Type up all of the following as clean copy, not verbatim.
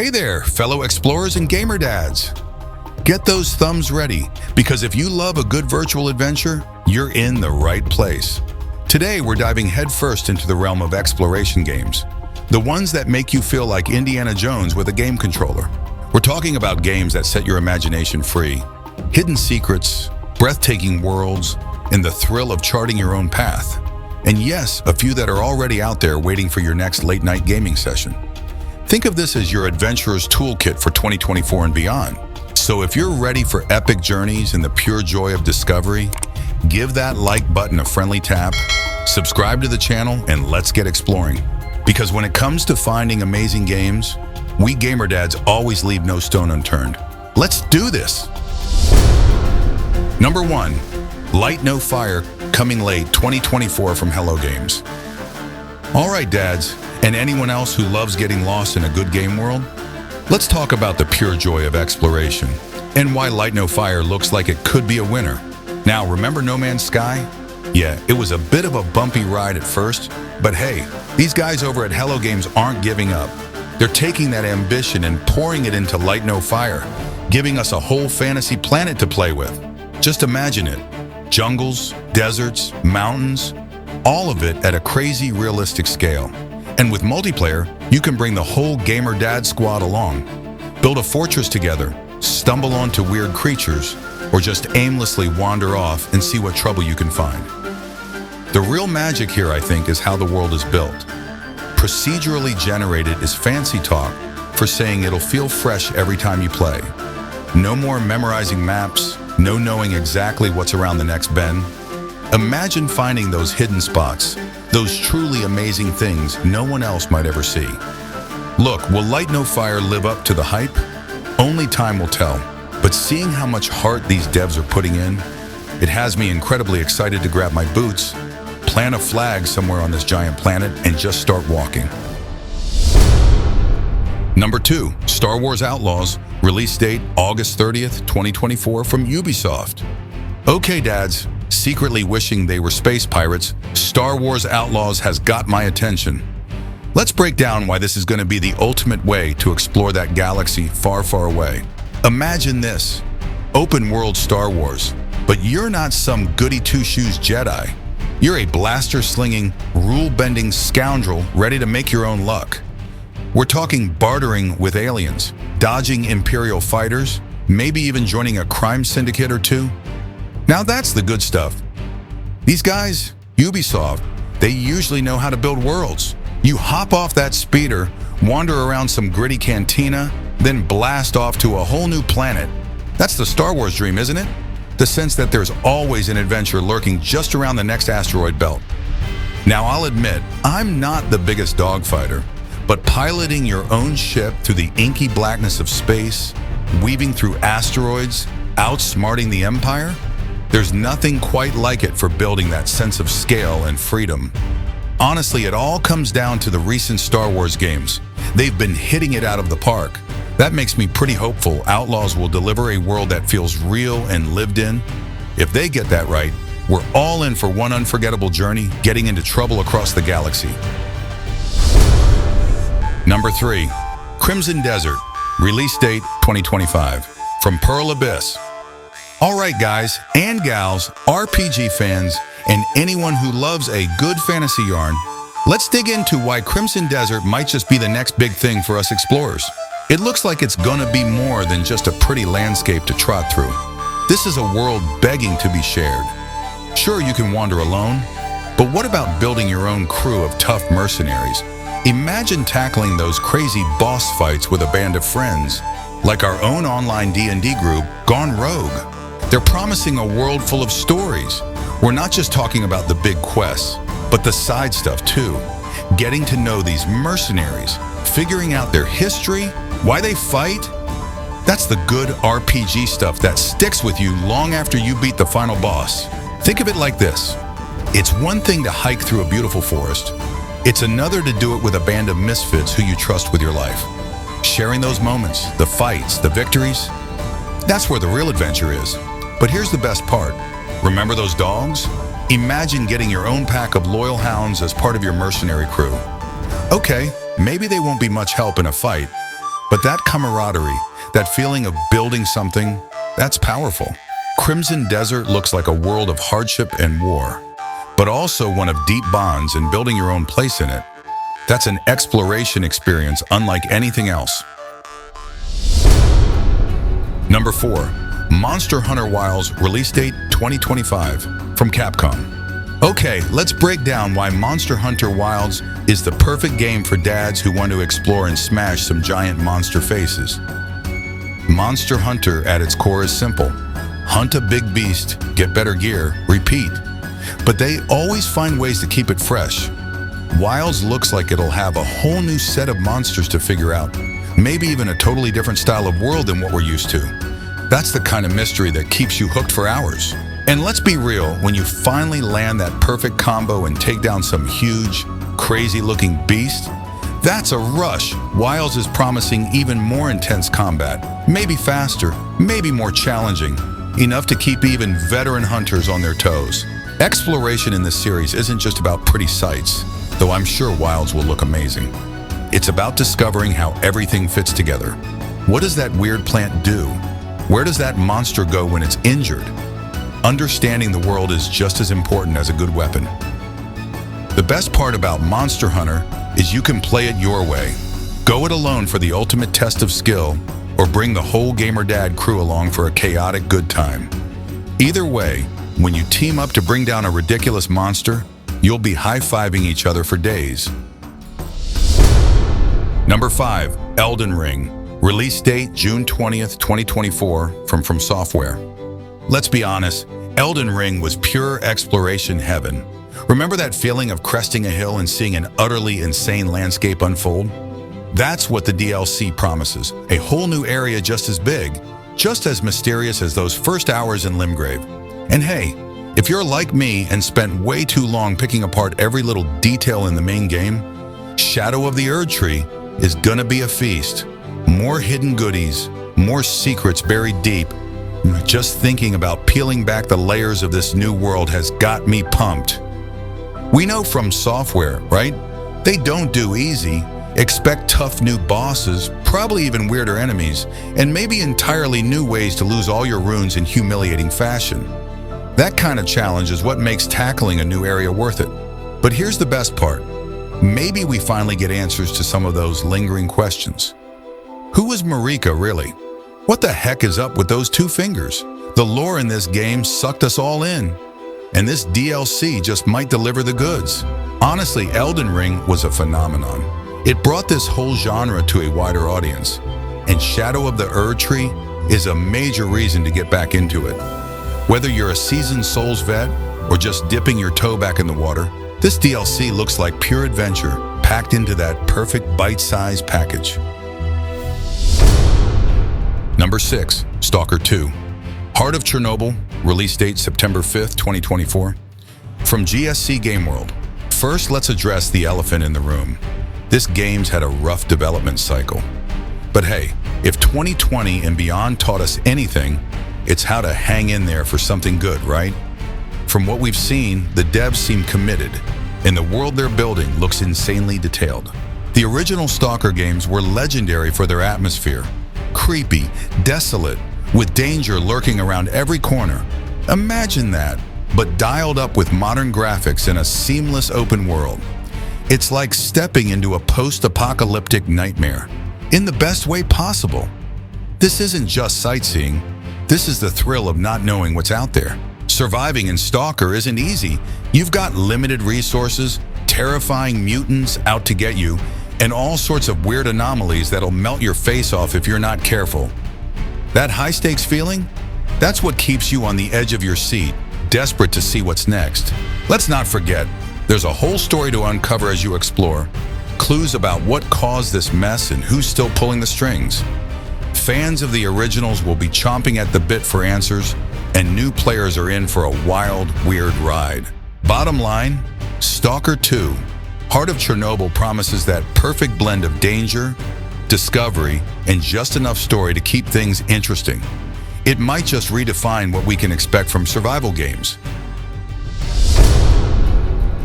Hey there, fellow explorers and gamer dads. Get those thumbs ready, because if you love a good virtual adventure, you're in the right place. Today, we're diving headfirst into the realm of exploration games, the ones that make you feel like Indiana Jones with a game controller. We're talking about games that set your imagination free, hidden secrets, breathtaking worlds, and the thrill of charting your own path. And yes, a few that are already out there waiting for your next late-night gaming session. Think of this as your adventurer's toolkit for 2024 and beyond. So if you're ready for epic journeys and the pure joy of discovery, give that like button a friendly tap, subscribe to the channel, and let's get exploring. Because when it comes to finding amazing games, we gamer dads always leave no stone unturned. Let's do this! Number 1, Light No Fire, coming late 2024 from Hello Games. All right, dads, and anyone else who loves getting lost in a good game world, let's talk about the pure joy of exploration and why Light No Fire looks like it could be a winner. Now, remember No Man's Sky? Yeah, it was a bit of a bumpy ride at first, but hey, these guys over at Hello Games aren't giving up. They're taking that ambition and pouring it into Light No Fire, giving us a whole fantasy planet to play with. Just imagine it. Jungles, deserts, mountains, all of it at a crazy realistic scale. And with multiplayer, you can bring the whole Gamer Dad squad along. Build a fortress together, stumble onto weird creatures, or just aimlessly wander off and see what trouble you can find. The real magic here, I think, is how the world is built. Procedurally generated is fancy talk for saying it'll feel fresh every time you play. No more memorizing maps, no knowing exactly what's around the next bend. Imagine finding those hidden spots, those truly amazing things no one else might ever see. Look, will Light No Fire live up to the hype? Only time will tell. But seeing how much heart these devs are putting in, it has me incredibly excited to grab my boots, plant a flag somewhere on this giant planet, and just start walking. Number 2, Star Wars Outlaws, release date August 30th, 2024 from Ubisoft. Okay, dads, secretly wishing they were space pirates, Star Wars Outlaws has got my attention. Let's break down why this is going to be the ultimate way to explore that galaxy far, far away. Imagine this, open world Star Wars, but you're not some goody two-shoes Jedi. You're a blaster-slinging, rule-bending scoundrel ready to make your own luck. We're talking bartering with aliens, dodging Imperial fighters, maybe even joining a crime syndicate or two. Now that's the good stuff. These guys, Ubisoft, they usually know how to build worlds. You hop off that speeder, wander around some gritty cantina, then blast off to a whole new planet. That's the Star Wars dream, isn't it? The sense that there's always an adventure lurking just around the next asteroid belt. Now I'll admit, I'm not the biggest dogfighter, but piloting your own ship through the inky blackness of space, weaving through asteroids, outsmarting the Empire, there's nothing quite like it for building that sense of scale and freedom. Honestly, it all comes down to the recent Star Wars games. They've been hitting it out of the park. That makes me pretty hopeful Outlaws will deliver a world that feels real and lived in. If they get that right, we're all in for one unforgettable journey, getting into trouble across the galaxy. Number 3, Crimson Desert, release date 2025, from Pearl Abyss. All right, guys and gals, RPG fans, and anyone who loves a good fantasy yarn, let's dig into why Crimson Desert might just be the next big thing for us explorers. It looks like it's gonna be more than just a pretty landscape to trot through. This is a world begging to be shared. Sure, you can wander alone, but what about building your own crew of tough mercenaries? Imagine tackling those crazy boss fights with a band of friends, like our own online D&D group, Gone Rogue. They're promising a world full of stories. We're not just talking about the big quests, but the side stuff too. Getting to know these mercenaries, figuring out their history, why they fight. That's the good RPG stuff that sticks with you long after you beat the final boss. Think of it like this. It's one thing to hike through a beautiful forest. It's another to do it with a band of misfits who you trust with your life. Sharing those moments, the fights, the victories, that's where the real adventure is. But here's the best part. Remember those dogs? Imagine getting your own pack of loyal hounds as part of your mercenary crew. Okay, maybe they won't be much help in a fight, But that camaraderie, that feeling of building something, that's powerful. Crimson Desert looks like a world of hardship and war, but also one of deep bonds and building your own place in it. That's an exploration experience unlike anything else. Number 4. Monster Hunter Wilds, release date 2025, from Capcom. Okay, let's break down why Monster Hunter Wilds is the perfect game for dads who want to explore and smash some giant monster faces. Monster Hunter at its core is simple. Hunt a big beast, get better gear, repeat. But they always find ways to keep it fresh. Wilds looks like it'll have a whole new set of monsters to figure out, maybe even a totally different style of world than what we're used to. That's the kind of mystery that keeps you hooked for hours. And let's be real, when you finally land that perfect combo and take down some huge, crazy-looking beast, that's a rush. Wilds is promising even more intense combat, maybe faster, maybe more challenging, enough to keep even veteran hunters on their toes. Exploration in this series isn't just about pretty sights, though I'm sure Wilds will look amazing. It's about discovering how everything fits together. What does that weird plant do? Where does that monster go when it's injured? Understanding the world is just as important as a good weapon. The best part about Monster Hunter is you can play it your way. Go it alone for the ultimate test of skill, or bring the whole GamerDad crew along for a chaotic good time. Either way, when you team up to bring down a ridiculous monster, you'll be high-fiving each other for days. Number 5. Elden Ring. Release date June 20th, 2024 from From Software. Let's be honest, Elden Ring was pure exploration heaven. Remember that feeling of cresting a hill and seeing an utterly insane landscape unfold? That's what the DLC promises, a whole new area just as big, just as mysterious as those first hours in Limgrave. And hey, if you're like me and spent way too long picking apart every little detail in the main game, Shadow of the Erdtree is gonna be a feast. More hidden goodies, more secrets buried deep. Just thinking about peeling back the layers of this new world has got me pumped. We know From Software, right? They don't do easy. Expect tough new bosses, probably even weirder enemies, and maybe entirely new ways to lose all your runes in humiliating fashion. That kind of challenge is what makes tackling a new area worth it. But here's the best part. Maybe we finally get answers to some of those lingering questions. Who is Marika really? What the heck is up with those 2 fingers? The lore in this game sucked us all in, and this DLC just might deliver the goods. Honestly, Elden Ring was a phenomenon. It brought this whole genre to a wider audience, and Shadow of the Erdtree is a major reason to get back into it. Whether you're a seasoned Souls vet or just dipping your toe back in the water, this DLC looks like pure adventure packed into that perfect bite-sized package. Number 6. Stalker 2. Heart of Chernobyl, release date September 5th, 2024. From GSC Game World. First, let's address the elephant in the room. This game's had a rough development cycle. But hey, if 2020 and beyond taught us anything, it's how to hang in there for something good, right? From what we've seen, the devs seem committed, and the world they're building looks insanely detailed. The original Stalker games were legendary for their atmosphere. Creepy, desolate, with danger lurking around every corner. Imagine that, but dialed up with modern graphics in a seamless open world. It's like stepping into a post-apocalyptic nightmare, in the best way possible. This isn't just sightseeing, this is the thrill of not knowing what's out there. Surviving in Stalker isn't easy. You've got limited resources, terrifying mutants out to get you, and all sorts of weird anomalies that'll melt your face off if you're not careful. That high-stakes feeling? That's what keeps you on the edge of your seat, desperate to see what's next. Let's not forget, there's a whole story to uncover as you explore. Clues about what caused this mess and who's still pulling the strings. Fans of the originals will be chomping at the bit for answers, and new players are in for a wild, weird ride. Bottom line, Stalker 2. Heart of Chernobyl promises that perfect blend of danger, discovery, and just enough story to keep things interesting. It might just redefine what we can expect from survival games.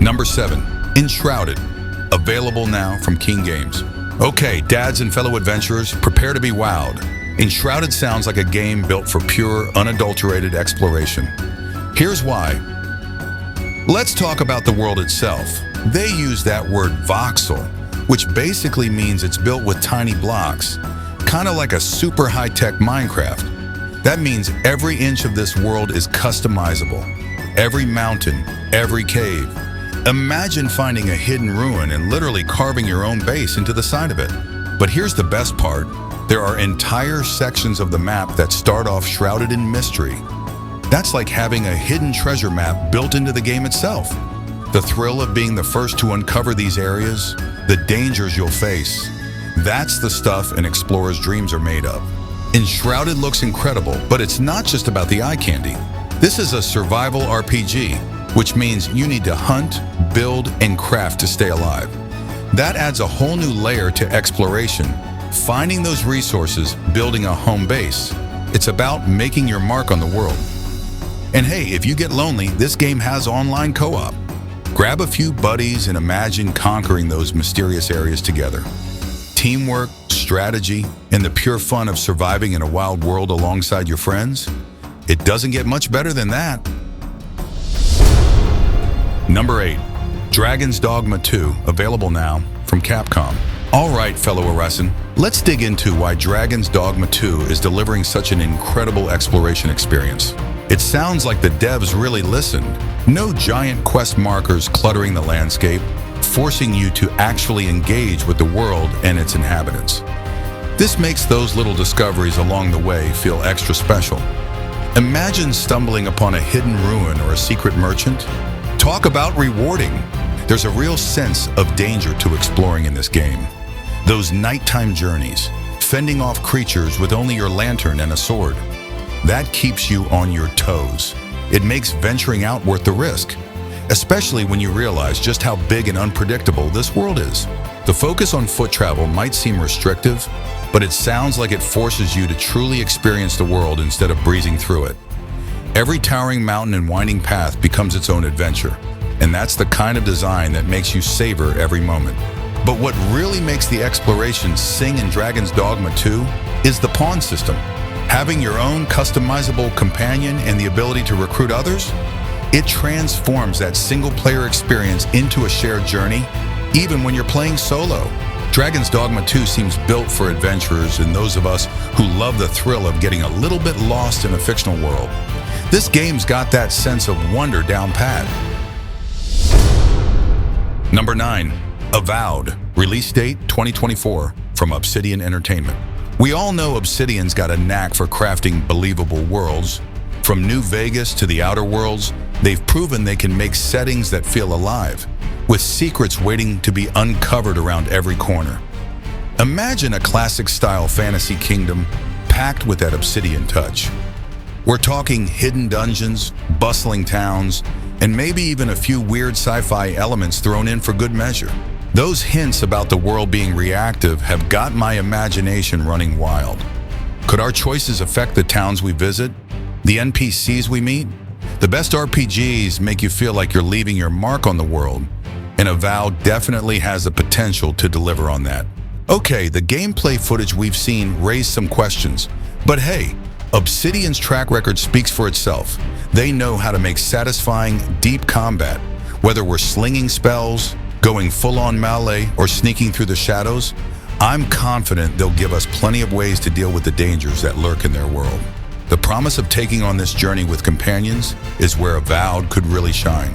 Number 7. Enshrouded. Available now from King Games. Okay, dads and fellow adventurers, prepare to be wowed. Enshrouded sounds like a game built for pure, unadulterated exploration. Here's why. Let's talk about the world itself. They use that word voxel, which basically means it's built with tiny blocks, kind of like a super high-tech Minecraft. That means every inch of this world is customizable. Every mountain, every cave. Imagine finding a hidden ruin and literally carving your own base into the side of it. But here's the best part. There are entire sections of the map that start off shrouded in mystery. That's like having a hidden treasure map built into the game itself. The thrill of being the first to uncover these areas, the dangers you'll face. That's the stuff an explorer's dreams are made of. Enshrouded looks incredible, but it's not just about the eye candy. This is a survival RPG, which means you need to hunt, build, and craft to stay alive. That adds a whole new layer to exploration, finding those resources, building a home base. It's about making your mark on the world. And hey, if you get lonely, this game has online co-op. Grab a few buddies and imagine conquering those mysterious areas together. Teamwork, strategy, and the pure fun of surviving in a wild world alongside your friends. It doesn't get much better than that. Number 8. Dragon's Dogma 2, available now from Capcom. Alright, fellow Arasan, let's dig into why Dragon's Dogma 2 is delivering such an incredible exploration experience. It sounds like the devs really listened. No giant quest markers cluttering the landscape, forcing you to actually engage with the world and its inhabitants. This makes those little discoveries along the way feel extra special. Imagine stumbling upon a hidden ruin or a secret merchant. Talk about rewarding. There's a real sense of danger to exploring in this game. Those nighttime journeys, fending off creatures with only your lantern and a sword. That keeps you on your toes. It makes venturing out worth the risk, especially when you realize just how big and unpredictable this world is. The focus on foot travel might seem restrictive, but it sounds like it forces you to truly experience the world instead of breezing through it. Every towering mountain and winding path becomes its own adventure, and that's the kind of design that makes you savor every moment. But what really makes the exploration sing in Dragon's Dogma 2 is the pawn system. Having your own customizable companion and the ability to recruit others, it transforms that single-player experience into a shared journey, even when you're playing solo. Dragon's Dogma 2 seems built for adventurers and those of us who love the thrill of getting a little bit lost in a fictional world. This game's got that sense of wonder down pat. Number 9. Avowed, release date 2024 from Obsidian Entertainment. We all know Obsidian's got a knack for crafting believable worlds. From New Vegas to the Outer Worlds, they've proven they can make settings that feel alive, with secrets waiting to be uncovered around every corner. Imagine a classic-style fantasy kingdom packed with that Obsidian touch. We're talking hidden dungeons, bustling towns, and maybe even a few weird sci-fi elements thrown in for good measure. Those hints about the world being reactive have got my imagination running wild. Could our choices affect the towns we visit? The NPCs we meet? The best RPGs make you feel like you're leaving your mark on the world, and Avowed definitely has the potential to deliver on that. Okay, the gameplay footage we've seen raised some questions, but hey, Obsidian's track record speaks for itself. They know how to make satisfying, deep combat, whether we're slinging spells, going full-on melee, or sneaking through the shadows. I'm confident they'll give us plenty of ways to deal with the dangers that lurk in their world. The promise of taking on this journey with companions is where Avowed could really shine.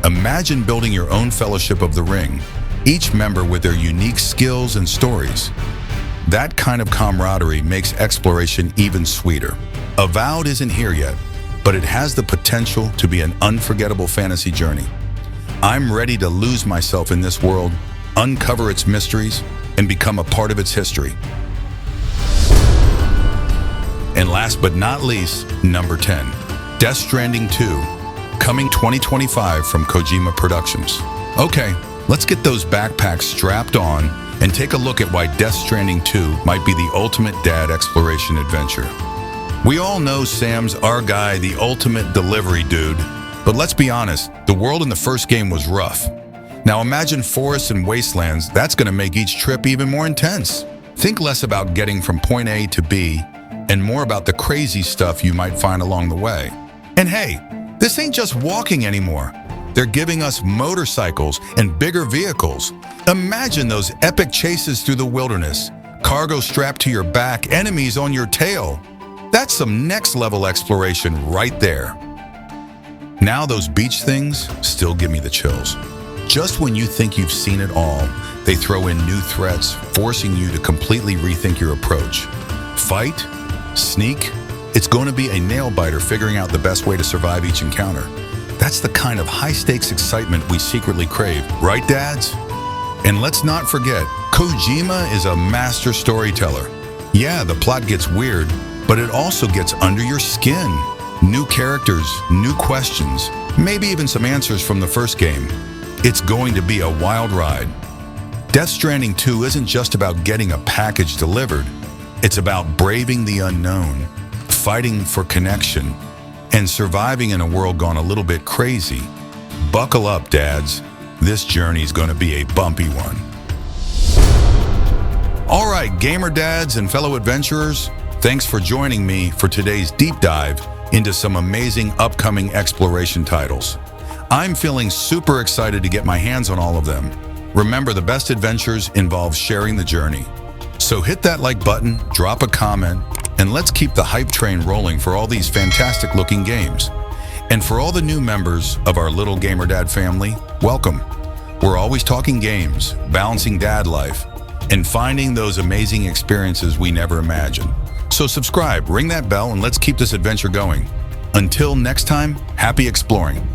Imagine building your own Fellowship of the Ring, each member with their unique skills and stories. That kind of camaraderie makes exploration even sweeter. Avowed isn't here yet, but it has the potential to be an unforgettable fantasy journey. I'm ready to lose myself in this world, uncover its mysteries, and become a part of its history. And last but not least, number 10, Death Stranding 2, coming 2025 from Kojima Productions. Okay, let's get those backpacks strapped on and take a look at why Death Stranding 2 might be the ultimate dad exploration adventure. We all know Sam's our guy, the ultimate delivery dude, but let's be honest, the world in the first game was rough. Now imagine forests and wastelands. That's going to make each trip even more intense. Think less about getting from point A to B and more about the crazy stuff you might find along the way. And hey, this ain't just walking anymore. They're giving us motorcycles and bigger vehicles. Imagine those epic chases through the wilderness, cargo strapped to your back, enemies on your tail. That's some next-level exploration right there. Now those beach things still give me the chills. Just when you think you've seen it all, they throw in new threats, forcing you to completely rethink your approach. Fight? Sneak? It's going to be a nail-biter figuring out the best way to survive each encounter. That's the kind of high-stakes excitement we secretly crave, right, dads? And let's not forget, Kojima is a master storyteller. Yeah, the plot gets weird, but it also gets under your skin. New characters, new questions, maybe even some answers from the first game. It's going to be a wild ride. Death Stranding 2 isn't just about getting a package delivered. It's about braving the unknown, fighting for connection, and surviving in a world gone a little bit crazy. Buckle up, dads. This journey's going to be a bumpy one. All right, gamer dads and fellow adventurers, thanks for joining me for today's deep dive into some amazing upcoming exploration titles. I'm feeling super excited to get my hands on all of them. Remember, the best adventures involve sharing the journey. So hit that like button, drop a comment, and let's keep the hype train rolling for all these fantastic looking games. And for all the new members of our little Gamer Dad family, welcome. We're always talking games, balancing dad life, and finding those amazing experiences we never imagined. So subscribe, ring that bell, and let's keep this adventure going. Until next time, happy exploring.